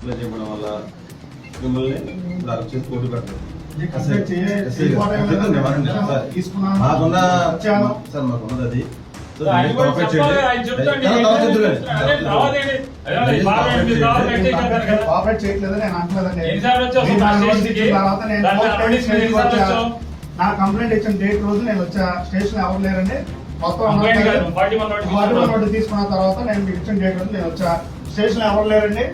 చేయడం వల్ల మిమ్మల్ని అరెస్ట్ చేసి కోర్టు పెట్టారు. మాకున్నది అది. కోఆపరేట్ చేయట్లేదు నేను అంటలేదండి. నా కంప్లైంట్ ఇచ్చిన డేట్ రోజు నేను వచ్చా. స్టేషన్ ఎవరు లేరండి. మొత్తం తీసుకున్న తర్వాత నేను మీకు ఇచ్చిన డేట్ రోజు నేను వచ్చా. స్టేషన్ ఎవరు లేరండి.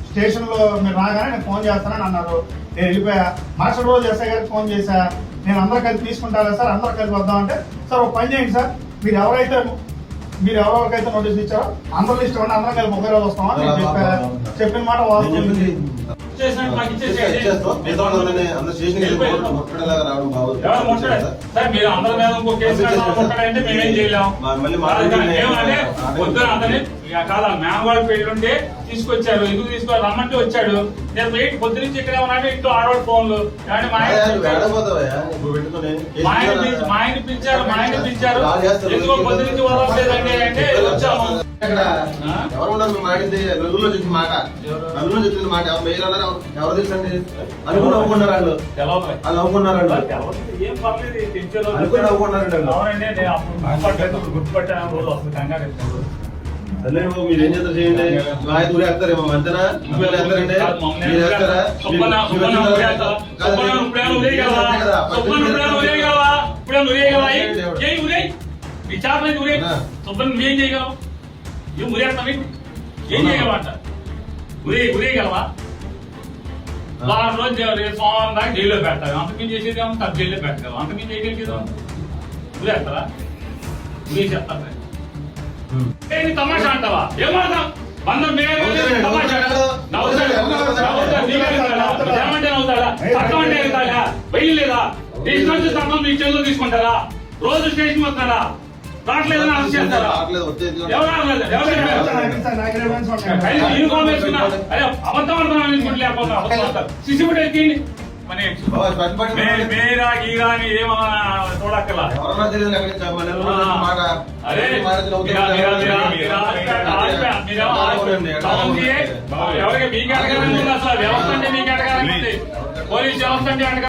స్టేషన్ లో మీరు రాగానే నేను ఫోన్ చేస్తానని అన్నారు. నేను వెళ్ళిపోయా. మరుసటి రోజు ఎస్ఐ గారికి ఫోన్ చేశా. నేను అందరూ కలిసి తీసుకుంటారా సార్, అందరూ కలిసి వద్దామంటే సార్ ఒక పని చేయండి సార్, మీరు ఎవరెవరికైతే నోటీస్ ఇచ్చారో అందరూ లిస్ట్ ఇవ్వండి, అందరం కలిసి ఒకే రోజు వస్తామని నేను చెప్పిన మాట వాస్తవం. పెళ్ళుంటే తీసుకొచ్చారు. ఎందుకు తీసుకోవాలి రమ్మంటే వచ్చాడు. నేను వెయిట్ పొద్దు నుంచి ఇక్కడ ఉన్నాడు. ఇంట్లో ఆడవాడు ఫోన్లు మా ఆయన పిలిచారు. ఎందుకో పొద్దు నుంచి వదలలేదండి అంటే వచ్చాము. ఎవరు ఉన్నారు మాడింది నలుగురులో చెప్పిన మాట, నలుగురులో చెప్పిన మాట ఎవరు తెలుసండి అనుకుని నవ్వుకున్నారు. వాళ్ళు నవ్వుకున్నారు. ఏం పర్లేదు అనుకుని నవ్వుకున్నారండి. గుర్తుపట్టాను రోజు వస్తుంది కంగారు. అదే మీరు ఏం చేస్తారు చేయండి. మా ఊరే వేస్తారేమో అంతేనా? వేస్తారండి మీరు వేస్తారా? ఏం చేయగలం? ఏం ఉరేస్తాం? ఏం చేయగలమంట? ఉరేయగలవా? వారం రోజు సోమవారం దాకా జైల్లో పెడతారు. అంతకుమించి చేసేది ఏమో జైల్లో పెట్టగలం. అంతకుమించి చేయగలిగేదా? ఉరేస్తారా? ఉరే చెప్తారా? తమాషా అంటావా? ఏమాడతాం? బంధం తమాషా ఏమంటే అవుతాడా? చట్టం అంటే అవుతాడా? బయలు లేదా? దేశం చట్టం మీ చేతిలో తీసుకుంటారా? రోజు స్టేషన్ వస్తారా? రావట్లేదని అరెస్ట్ చేస్తారా? అబద్ధం అంటున్నా. శిశువుడు ఎక్కింది మేరా గీరా అని ఏమన్నా చూడక్కర్లా. ఎవరికి మీకు అడగాలని అసలు వ్యవస్థ అంటే మీకు అడగాలని పోలీస్ వ్యవస్థ అంటే